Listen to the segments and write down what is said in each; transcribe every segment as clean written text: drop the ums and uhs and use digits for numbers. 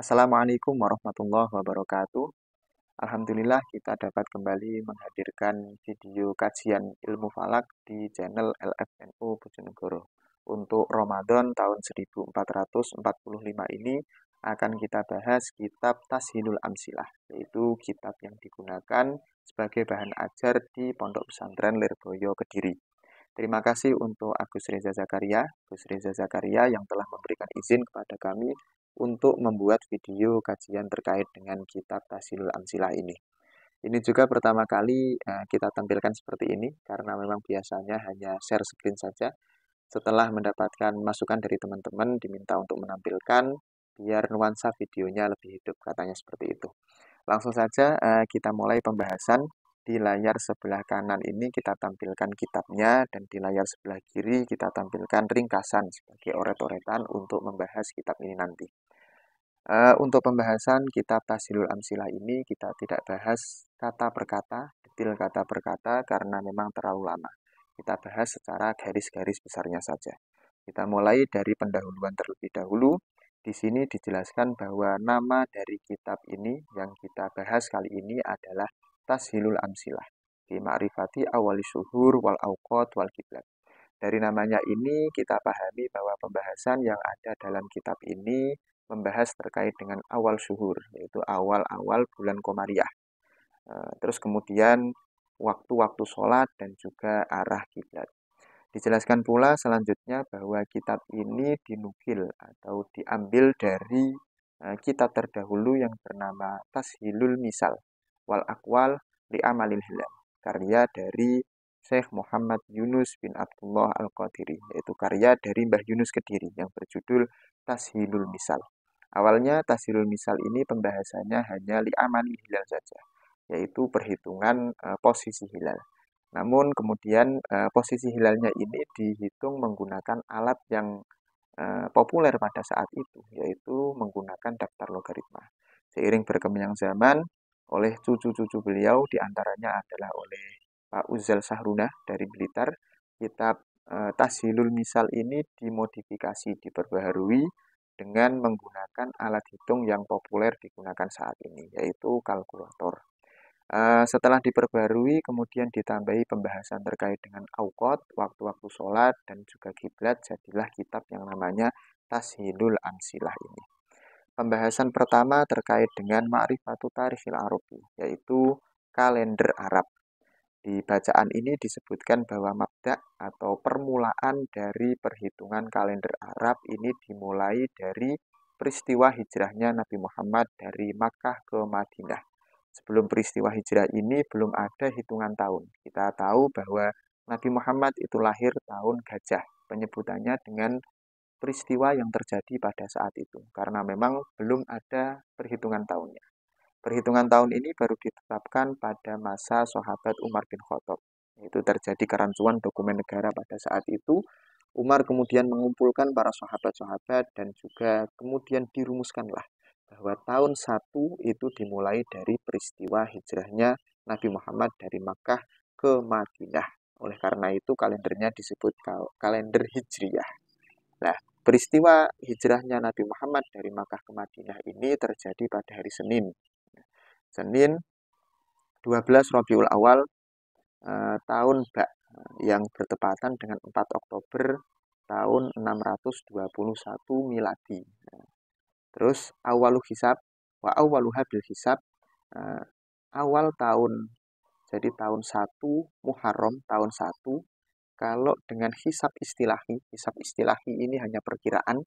Assalamualaikum warahmatullahi wabarakatuh. Alhamdulillah kita dapat kembali menghadirkan video kajian ilmu falak di channel LFNU Bojonegoro. Untuk Ramadan tahun 1445 ini akan kita bahas kitab Tashilul Amsilah, yaitu kitab yang digunakan sebagai bahan ajar di Pondok Pesantren Lirboyo Kediri. Terima kasih untuk Gus Reza Zakaria yang telah memberikan izin kepada kami untuk membuat video kajian terkait dengan kitab Tashilul Amsilah ini. Ini juga pertama kali kita tampilkan seperti ini karena memang biasanya hanya share screen saja. Setelah mendapatkan masukan dari teman-teman diminta untuk menampilkan biar nuansa videonya lebih hidup, katanya seperti itu. Langsung saja kita mulai pembahasan. Di layar sebelah kanan ini kita tampilkan kitabnya dan di layar sebelah kiri kita tampilkan ringkasan sebagai oret-oretan untuk membahas kitab ini nanti. Untuk pembahasan kitab Tashilul Amsilah ini kita tidak bahas kata per kata, detail kata per kata karena memang terlalu lama. Kita bahas secara garis-garis besarnya saja. Kita mulai dari pendahuluan terlebih dahulu. Di sini dijelaskan bahwa nama dari kitab ini yang kita bahas kali ini adalah Tashilul Amsilah fi ma'rifati awali syuhur wal awqat wal kiblat. Dari namanya ini kita pahami bahwa pembahasan yang ada dalam kitab ini membahas terkait dengan awal syuhur, yaitu awal-awal bulan Komariah. Terus kemudian waktu-waktu sholat dan juga arah kiblat. Dijelaskan pula selanjutnya bahwa kitab ini dinukil atau diambil dari kitab terdahulu yang bernama Tashilul Misal wal Aqwal li Amalil Hilal, karya dari Syekh Muhammad Yunus bin Abdullah Al-Qadiri, yaitu karya dari Mbah Yunus Kediri yang berjudul Tashilul Misal. Awalnya Tashilul Misal ini pembahasannya hanya li Amalil Hilal saja, yaitu perhitungan posisi hilal. Namun kemudian posisi hilalnya ini dihitung menggunakan alat yang populer pada saat itu, yaitu menggunakan daftar logaritma. Seiring berkembang zaman, oleh cucu-cucu beliau, diantaranya adalah oleh Pak Uzal Sahrunah dari Blitar, kitab Tashilul Misal ini dimodifikasi, diperbaharui dengan menggunakan alat hitung yang populer digunakan saat ini, yaitu kalkulator. Setelah diperbarui, kemudian ditambahi pembahasan terkait dengan awqat, waktu-waktu sholat, dan juga kiblat, jadilah kitab yang namanya Tashilul Amsilah ini. Pembahasan pertama terkait dengan Ma'rifatu Tarikhil Arabi, yaitu kalender Arab. Di bacaan ini disebutkan bahwa mabda atau permulaan dari perhitungan kalender Arab ini dimulai dari peristiwa hijrahnya Nabi Muhammad dari Makkah ke Madinah. Sebelum peristiwa hijrah ini belum ada hitungan tahun. Kita tahu bahwa Nabi Muhammad itu lahir tahun Gajah. Penyebutannya dengan peristiwa yang terjadi pada saat itu. Karena memang belum ada perhitungan tahunnya. Perhitungan tahun ini baru ditetapkan pada masa sahabat Umar bin Khattab. Itu terjadi kerancuan dokumen negara pada saat itu. Umar kemudian mengumpulkan para sahabat-sahabat dan juga kemudian dirumuskanlah bahwa tahun 1 itu dimulai dari peristiwa hijrahnya Nabi Muhammad dari Makkah ke Madinah. Oleh karena itu kalendernya disebut kalender Hijriyah. Nah, peristiwa hijrahnya Nabi Muhammad dari Makkah ke Madinah ini terjadi pada hari Senin. Senin 12 Rabiul Awal tahun Ba yang bertepatan dengan 4 Oktober tahun 621 Miladi. Terus awalu hisab wa awaluha bil hisab, awal tahun, jadi tahun 1 Muharram tahun 1 kalau dengan hisab istilahi ini hanya perkiraan,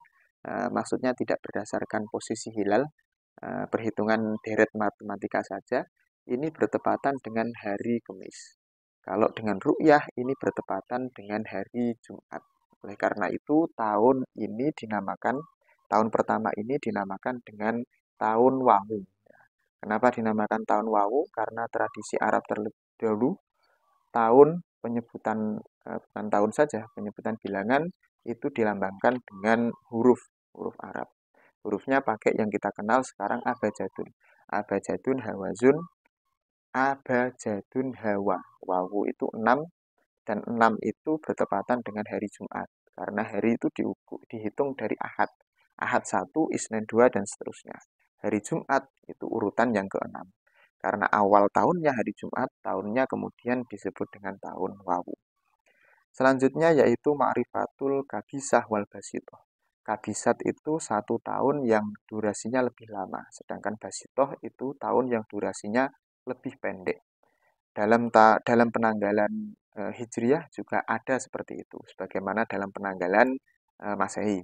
maksudnya tidak berdasarkan posisi hilal, perhitungan deret matematika saja, ini bertepatan dengan hari Kamis. Kalau dengan ru'yah ini bertepatan dengan hari Jumat. Oleh karena itu tahun pertama ini dinamakan dengan tahun Wawu. Kenapa dinamakan tahun Wawu? Karena tradisi Arab terlebih dahulu tahun penyebutan bukan tahun saja, penyebutan bilangan itu dilambangkan dengan huruf Arab. Hurufnya pakai yang kita kenal sekarang abajadun. Abajadun hawazun, abajadun hawa. Wawu itu 6 dan 6 itu bertepatan dengan hari Jumat. Karena hari itu dihitung dari Ahad. Ahad 1, Isnin 2, dan seterusnya. Hari Jumat itu urutan yang keenam. Karena awal tahunnya hari Jumat, tahunnya kemudian disebut dengan tahun Wawu. Selanjutnya yaitu Ma'rifatul Kabisah wal Basitoh. Kabisat itu 1 tahun yang durasinya lebih lama, sedangkan Basitoh itu tahun yang durasinya lebih pendek. Dalam penanggalan Hijriyah juga ada seperti itu, sebagaimana dalam penanggalan Masehi.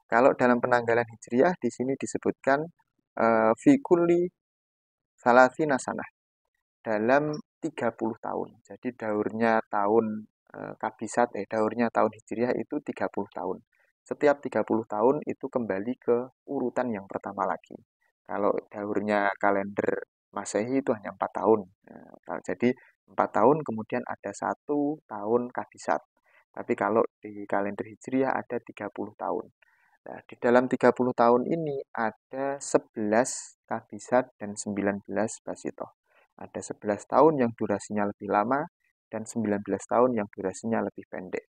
Kalau dalam penanggalan Hijriyah di sini disebutkan fikuli salasina sanah dalam 30 tahun. Jadi daurnya tahun daurnya tahun Hijriah itu 30 tahun. Setiap 30 tahun itu kembali ke urutan yang pertama lagi. Kalau daurnya kalender Masehi itu hanya 4 tahun. Nah, jadi 4 tahun kemudian ada 1 tahun kabisat. Tapi kalau di kalender Hijriah ada 30 tahun. Nah, di dalam 30 tahun ini ada 11 kabisat dan 19 basitoh. Ada 11 tahun yang durasinya lebih lama dan 19 tahun yang durasinya lebih pendek.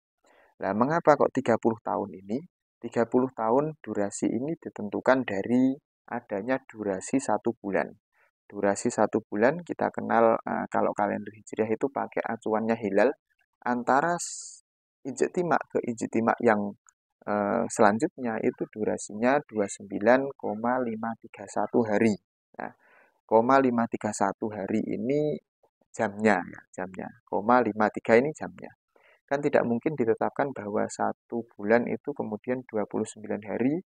Nah, mengapa kok 30 tahun ini? 30 tahun durasi ini ditentukan dari adanya durasi 1 bulan. Durasi 1 bulan kita kenal kalau kalender Hijriah itu pakai acuannya hilal antara ijtima ke ijtima yang selanjutnya itu durasinya 29,531 hari. Nah, 531 hari ini jamnya, ya, jamnya. 553 ini jamnya. Kan tidak mungkin ditetapkan bahwa 1 bulan itu kemudian 29 hari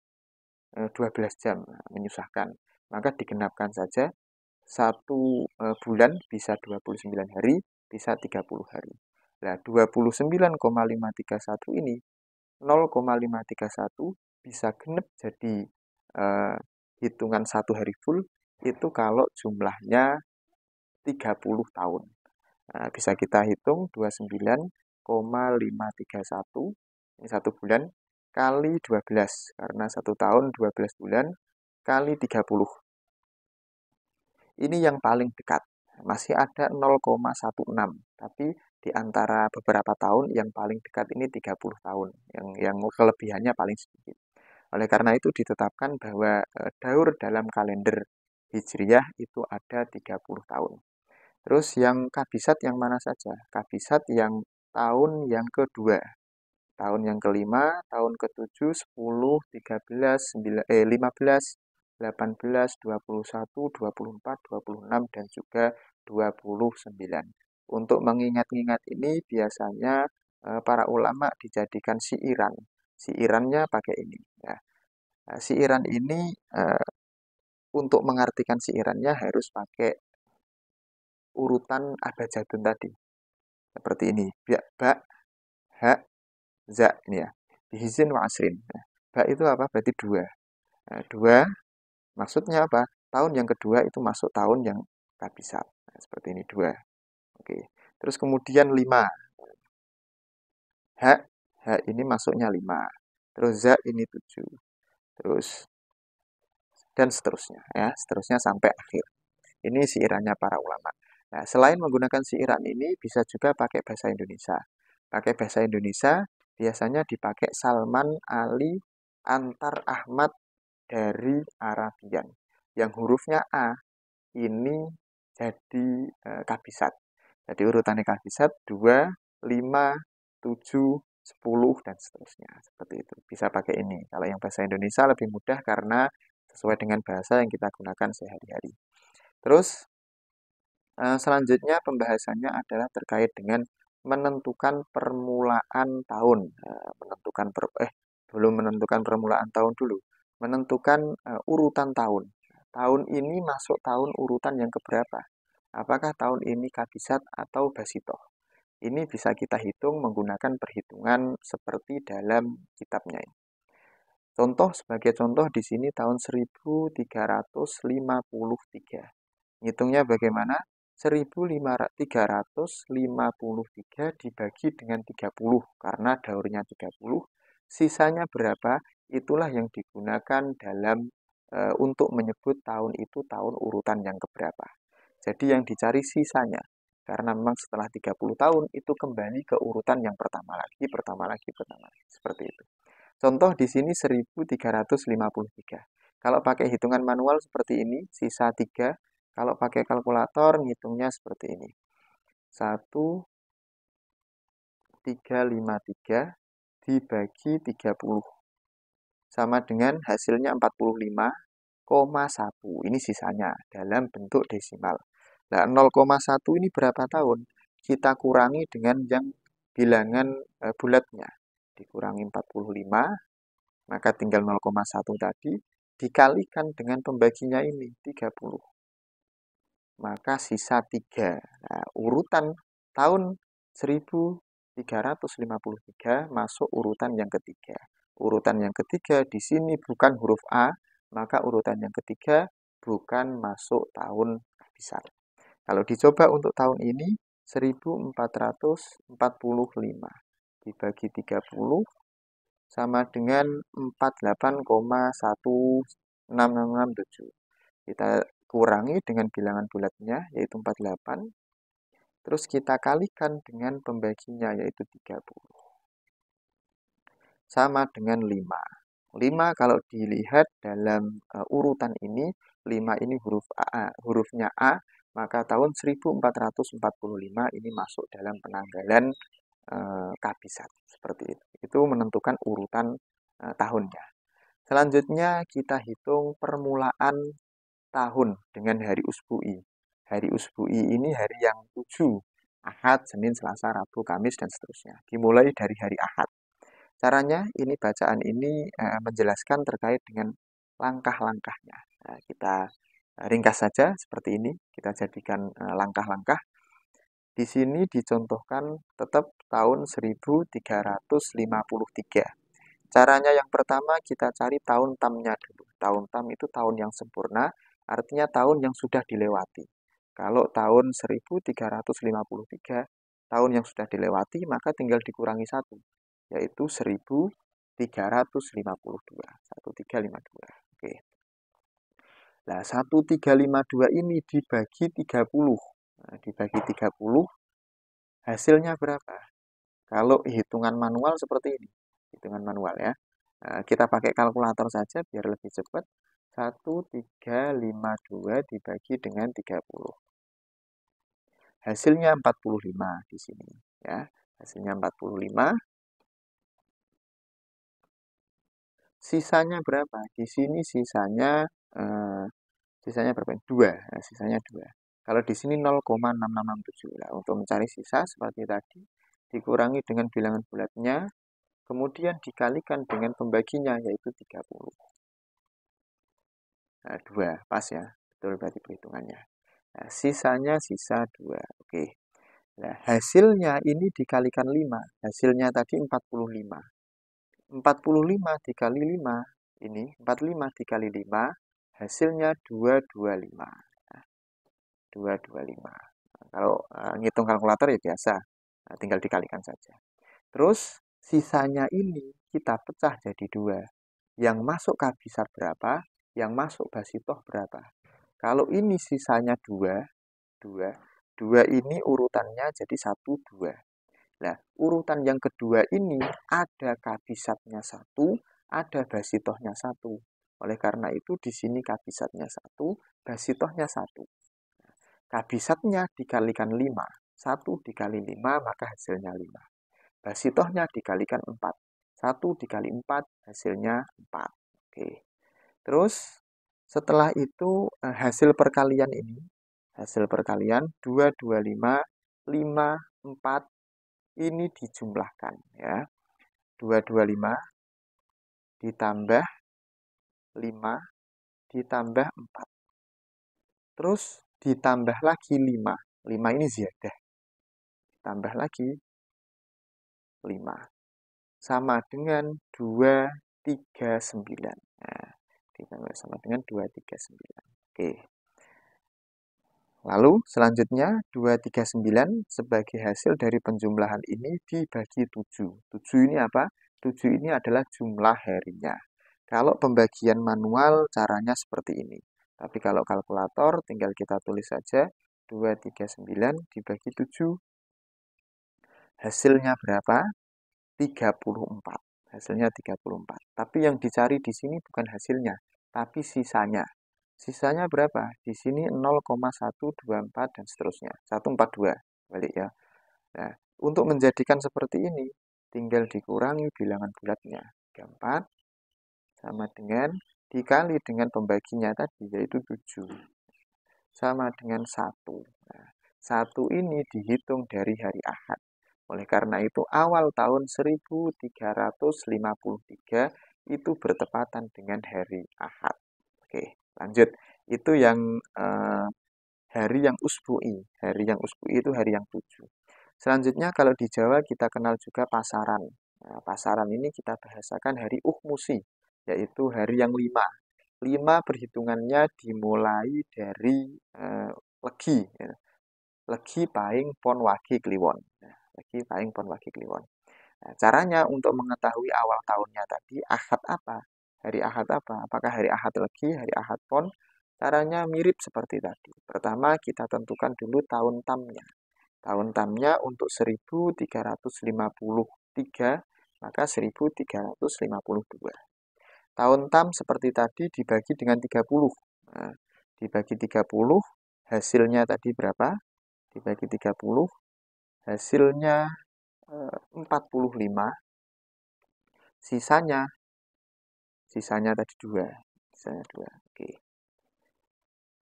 12 jam. Nah, menyusahkan. Maka digenapkan saja 1 bulan bisa 29 hari, bisa 30 hari. Nah, 29,531 ini 0,531 bisa genep jadi hitungan 1 hari full itu kalau jumlahnya 30 tahun. Nah, bisa kita hitung 29,531 ini 1 bulan kali 12 karena 1 tahun 12 bulan kali 30. Ini yang paling dekat. Masih ada 0,16, tapi di antara beberapa tahun yang paling dekat ini 30 tahun, yang kelebihannya paling sedikit. Oleh karena itu ditetapkan bahwa daur dalam kalender Hijriyah itu ada 30 tahun. Terus yang kabisat yang mana saja? Kabisat yang tahun yang kedua, tahun yang kelima, tahun ketujuh, 10, 13, 15, 18, 21, 24, 26, dan juga 29. Untuk mengingat-ingat ini biasanya para ulama dijadikan siiran. Siirannya pakai ini. Ya. Nah, siiran ini untuk mengartikan siirannya harus pakai urutan abjadun tadi. Seperti ini. Ba, ha, za ini ya. Bihizin wa asrin. Nah, ba itu apa? Berarti 2. Nah, 2 maksudnya apa? Tahun yang kedua itu masuk tahun yang kabisat. Nah, seperti ini 2. Oke. Terus kemudian 5. Ha, ha ini masuknya 5. Terus za ini 7. Terus dan seterusnya ya, seterusnya sampai akhir. Ini siirannya para ulama. Nah, selain menggunakan siiran ini bisa juga pakai bahasa Indonesia. Pakai bahasa Indonesia biasanya dipakai Salman Ali Antar Ahmad dari Arabian. Yang hurufnya A ini jadi kabisat. Jadi urutannya kabisat 2, 5, 7, 10 dan seterusnya. Seperti itu. Bisa pakai ini. Kalau yang bahasa Indonesia lebih mudah karena sesuai dengan bahasa yang kita gunakan sehari-hari. Terus selanjutnya pembahasannya adalah terkait dengan menentukan permulaan tahun. Belum menentukan permulaan tahun dulu. Menentukan urutan tahun. Tahun ini masuk tahun urutan yang keberapa? Apakah tahun ini kabisat atau basitoh? Ini bisa kita hitung menggunakan perhitungan seperti dalam kitabnya. Contoh sebagai contoh di sini tahun 1353. Hitungnya bagaimana? 1353 dibagi dengan 30 karena daurnya 30. Sisanya berapa? Itulah yang digunakan dalam untuk menyebut tahun itu tahun urutan yang keberapa. Jadi yang dicari sisanya. Karena memang setelah 30 tahun itu kembali ke urutan yang pertama lagi, pertama lagi, pertama lagi. Seperti itu. Contoh di sini 1353. Kalau pakai hitungan manual seperti ini, sisa 3. Kalau pakai kalkulator, ngitungnya seperti ini. 1,353 dibagi 30. Sama dengan hasilnya 45,1. Ini sisanya dalam bentuk desimal. Nah, 0,1 ini berapa tahun? Kita kurangi dengan yang bilangan bulatnya. Dikurangi 45, maka tinggal 0,1 tadi, dikalikan dengan pembaginya ini, 30. Maka sisa 3. Nah, urutan tahun 1353 masuk urutan yang ketiga. Urutan yang ketiga di sini bukan huruf A, maka urutan yang ketiga bukan masuk tahun kehabisan. Kalau dicoba untuk tahun ini, 1445 dibagi 30 sama dengan 48,16667. Kita kurangi dengan bilangan bulatnya, yaitu 48. Terus kita kalikan dengan pembaginya, yaitu 30. Sama dengan 5. 5 kalau dilihat dalam urutan ini, 5 ini hurufnya A, maka tahun 1445 ini masuk dalam penanggalan kehabisan. Seperti itu. Itu menentukan urutan tahunnya. Selanjutnya kita hitung permulaan tahun dengan hari usbu'i. Hari usbu'i ini hari yang 7. Ahad, Senin, Selasa, Rabu, Kamis, dan seterusnya. Dimulai dari hari Ahad. Caranya, ini bacaan ini menjelaskan terkait dengan langkah-langkahnya. Nah, kita ringkas saja seperti ini. Kita jadikan langkah-langkah. Di sini dicontohkan tetap tahun 1353. Caranya yang pertama kita cari tahun tamnya dulu. Tahun tam itu tahun yang sempurna, artinya tahun yang sudah dilewati. Kalau tahun 1353, tahun yang sudah dilewati, maka tinggal dikurangi 1, yaitu 1352. 1352. Oke. Nah, 1352 ini dibagi 30. Nah, dibagi 30, hasilnya berapa? Kalau hitungan manual seperti ini. Hitungan manual ya. Kita pakai kalkulator saja biar lebih cepat. 1352 dibagi dengan 30. Hasilnya 45 di sini ya. Hasilnya 45. Sisanya berapa? Di sini sisanya berapa? 2. Nah, sisanya 2. Kalau di sini 0,6667. Nah, untuk mencari sisa seperti tadi, dikurangi dengan bilangan bulatnya, kemudian dikalikan dengan pembaginya, yaitu 30. Nah, 2, pas ya. Betul berarti perhitungannya. Nah, sisanya sisa 2. Oke. Nah, hasilnya ini dikalikan 5. Hasilnya tadi 45. 45 dikali 5. Ini 45 dikali 5. Hasilnya 225. Nah, 225. Nah, kalau ngitung kalkulator ya biasa. Nah, tinggal dikalikan saja. Terus sisanya ini kita pecah jadi 2. Yang masuk kehabisan berapa? Yang masuk basitoh berapa? Kalau ini sisanya 2, 2, 2 ini urutannya jadi 1, 2. Nah, urutan yang kedua ini ada kabisatnya 1, ada basitohnya 1. Oleh karena itu di sini kabisatnya 1, basitohnya 1. Kabisatnya dikalikan 5. 1 dikali 5 maka hasilnya 5. Basitohnya dikalikan 4. 1 dikali 4 hasilnya 4. Oke. Terus setelah itu hasil perkalian ini, hasil perkalian 225, 5, 4 ini dijumlahkan ya. 225 ditambah 5 ditambah 4. Terus ditambah lagi 5. 5 ini ziyadah. Ditambah lagi 5. Sama dengan 239. Nah, ditambah sama dengan 239. Oke. Lalu selanjutnya 239 sebagai hasil dari penjumlahan ini dibagi 7. 7 ini apa? 7 ini adalah jumlah harinya. Kalau pembagian manual caranya seperti ini. Tapi kalau kalkulator tinggal kita tulis saja 239 dibagi 7. Hasilnya berapa? 34. Hasilnya 34. Tapi yang dicari di sini bukan hasilnya, tapi sisanya. Sisanya berapa? Di sini 0,124 dan seterusnya. 142 balik ya. Nah, untuk menjadikan seperti ini, tinggal dikurangi bilangan bulatnya. 34 sama dengan dikali dengan pembaginya tadi, yaitu 7. Sama dengan 1. Nah, 1 ini dihitung dari hari Ahad. Oleh karena itu, awal tahun 1353 itu bertepatan dengan hari Ahad. Oke, lanjut. Itu yang hari yang usbu'i. Hari yang usbu'i itu hari yang 7. Selanjutnya kalau di Jawa kita kenal juga pasaran. Nah, pasaran ini kita bahasakan hari Uhmusi, yaitu hari yang 5. 5 perhitungannya dimulai dari Legi. Ya. Legi Pahing Pon Wage Kliwon. Nah, Legi Pahing Pon Wage Kliwon. Nah, caranya untuk mengetahui awal tahunnya tadi, Ahad apa? Hari Ahad apa? Apakah hari Ahad Legi, hari Ahad Pon? Caranya mirip seperti tadi. Pertama, kita tentukan dulu tahun tamnya. Tahun tamnya untuk 1353, maka 1352. Tahun tam seperti tadi dibagi dengan 30. Nah, dibagi 30, hasilnya tadi berapa? Dibagi 30, hasilnya 45. Sisanya tadi 2. Sisanya 2. Oke.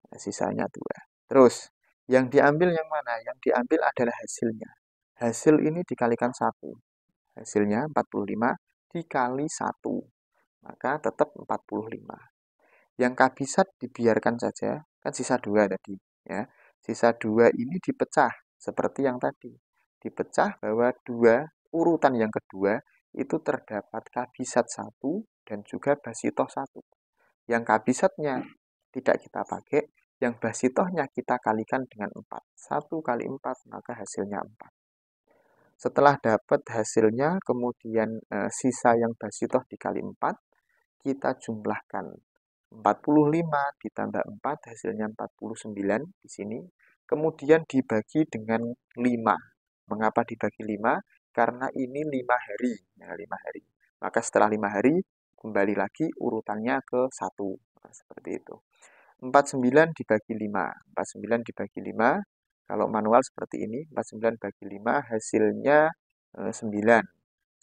Nah, sisanya 2. Terus, yang diambil yang mana? Yang diambil adalah hasilnya. Hasil ini dikalikan 1. Hasilnya 45 dikali 1. Maka tetap 45. Yang kabisat dibiarkan saja, kan sisa 2 tadi. Ya. Sisa 2 ini dipecah, seperti yang tadi. Dipecah bahwa 2, urutan yang kedua, itu terdapat kabisat 1 dan juga basitoh 1. Yang kabisatnya tidak kita pakai, yang basitohnya kita kalikan dengan 4. 1 kali 4, maka hasilnya 4. Setelah dapat hasilnya, kemudian sisa yang basitoh dikali 4, kita jumlahkan. 45 ditambah 4, hasilnya 49 di sini. Kemudian dibagi dengan 5. Mengapa dibagi 5? Karena ini 5 hari. Nah, 5 hari. Maka setelah 5 hari, kembali lagi urutannya ke 1. Nah, seperti itu. 49 dibagi 5. 49 dibagi 5. Kalau manual seperti ini, 49 bagi 5, hasilnya 9.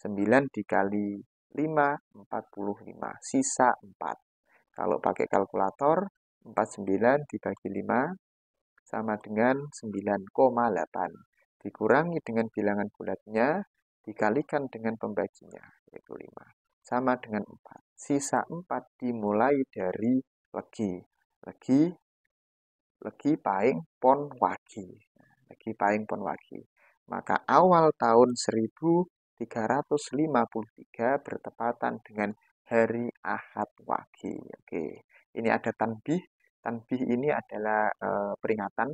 9 dikali 5, 45. Sisa 4. Kalau pakai kalkulator, 49 dibagi 5 sama dengan 9,8. Dikurangi dengan bilangan bulatnya, dikalikan dengan pembaginya, yaitu 5. Sama dengan 4. Sisa 4 dimulai dari Legi. Legi Pahing Pon Wage. Legi Pahing Pon Wage. Maka awal tahun 1353 bertepatan dengan hari Ahad Wage. Oke, ini ada tanbih. Tanbih ini adalah peringatan,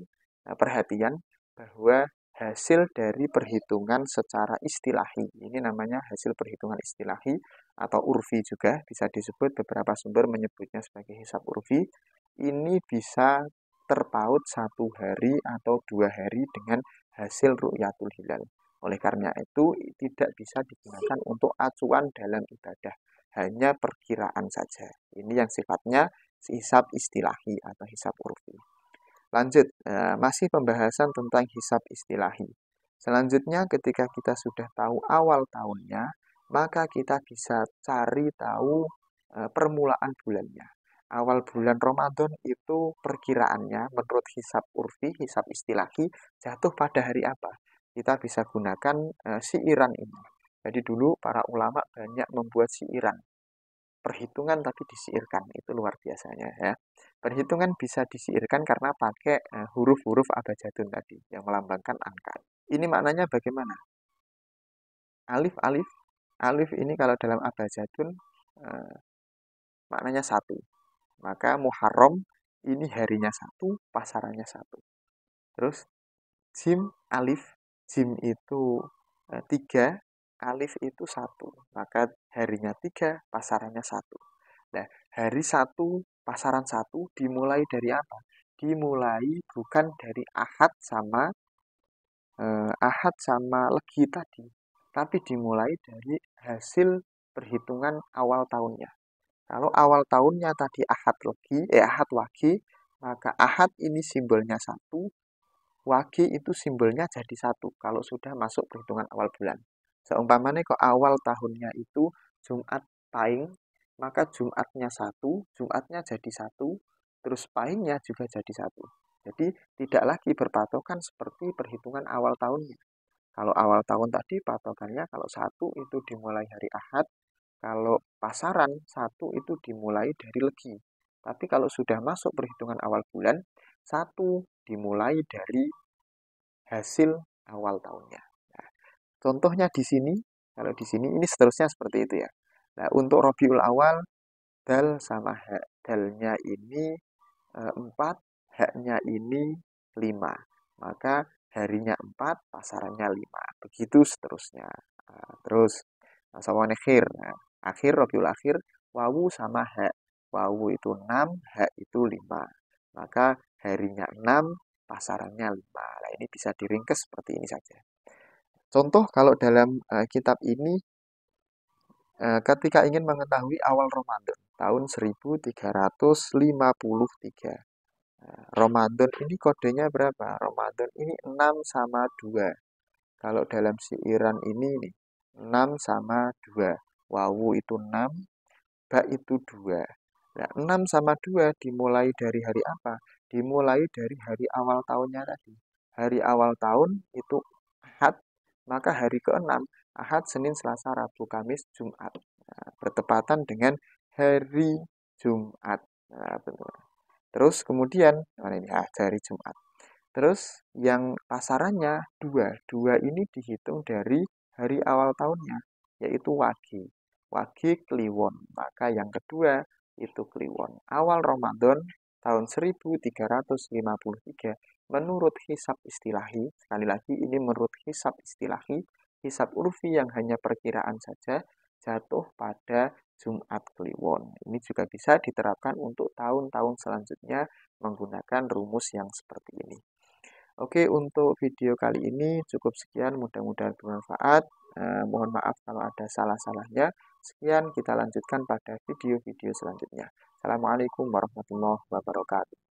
perhatian bahwa hasil dari perhitungan secara istilahi. Ini namanya hasil perhitungan istilahi atau urfi juga bisa disebut, beberapa sumber menyebutnya sebagai hisab urfi. Ini bisa terpaut 1 hari atau 2 hari dengan hasil ru'yatul hilal. Oleh karena itu, tidak bisa digunakan untuk acuan dalam ibadah. Hanya perkiraan saja. Ini yang sifatnya hisab istilahi atau hisab urfi. Lanjut, masih pembahasan tentang hisab istilahi. Selanjutnya, ketika kita sudah tahu awal tahunnya, maka kita bisa cari tahu permulaan bulannya. Awal bulan Ramadan itu perkiraannya menurut hisab urfi, hisab istilahi, jatuh pada hari apa? Kita bisa gunakan siiran ini. Jadi dulu para ulama banyak membuat siiran. Perhitungan tapi disiirkan, itu luar biasanya ya. Perhitungan bisa disiirkan karena pakai huruf-huruf abjadun tadi yang melambangkan angka. Ini maknanya bagaimana? Alif, alif. Alif ini kalau dalam abjadun maknanya 1. Maka Muharram ini harinya 1, pasarannya 1. Terus jim, alif. Jim itu 3, alif itu 1. Maka harinya 3, pasarannya 1. Nah, hari 1, pasaran 1 dimulai dari apa? Dimulai bukan dari Ahad sama Legi tadi, tapi dimulai dari hasil perhitungan awal tahunnya. Kalau awal tahunnya tadi Ahad Wage, maka Ahad ini simbolnya 1, Wage itu simbolnya jadi 1 kalau sudah masuk perhitungan awal bulan. Seumpamanya kok awal tahunnya itu Jumat Pahing, maka Jumatnya 1, Jumatnya jadi 1, terus Pahingnya juga jadi 1. Jadi tidak lagi berpatokan seperti perhitungan awal tahunnya. Kalau awal tahun tadi patokannya kalau 1 itu dimulai hari Ahad, kalau pasaran 1 itu dimulai dari Legi. Tapi kalau sudah masuk perhitungan awal bulan, 1 dimulai dari hasil awal tahunnya. Nah, contohnya di sini, kalau di sini ini seterusnya seperti itu ya. Nah, untuk Robiul Awal, dal sama ha. Dalnya ini 4, haknya ini 5. Maka harinya 4, pasarannya 5. Begitu seterusnya. Nah, terus sama akhir. Nah, akhir Robiul Akhir, wawu sama hak. Wawu itu 6, hak itu 5. Maka harinya 6, pasarannya 5. Nah, ini bisa diringkas seperti ini saja. Contoh kalau dalam kitab ini ketika ingin mengetahui awal Ramadan tahun 1353. Ramadan ini kodenya berapa? Ramadan ini 6 sama 2. Kalau dalam siiran ini nih, 6 sama 2. Wawu itu 6, ba itu 2. Nah, 6 sama 2 dimulai dari hari apa? Dimulai dari hari awal tahunnya tadi. Hari awal tahun itu Ahad, maka hari ke-6, Ahad, Senin, Selasa, Rabu, Kamis, Jumat. Nah, bertepatan dengan hari Jumat. Nah, betul. Terus kemudian, mana ini? Hari Jumat. Terus yang pasarannya 2. 2 ini dihitung dari hari awal tahunnya, yaitu Wage. Wage Kliwon. Maka yang kedua itu Kliwon. Awal Ramadan tahun 1353 menurut hisab istilahi. Sekali lagi ini menurut hisab istilahi. Hisab urfi yang hanya perkiraan saja jatuh pada Jumat Kliwon. Ini juga bisa diterapkan untuk tahun-tahun selanjutnya menggunakan rumus yang seperti ini. Oke, untuk video kali ini cukup sekian. Mudah-mudahan bermanfaat. Mohon maaf kalau ada salah-salahnya. Sekian, kita lanjutkan pada video-video selanjutnya. Assalamualaikum warahmatullahi wabarakatuh.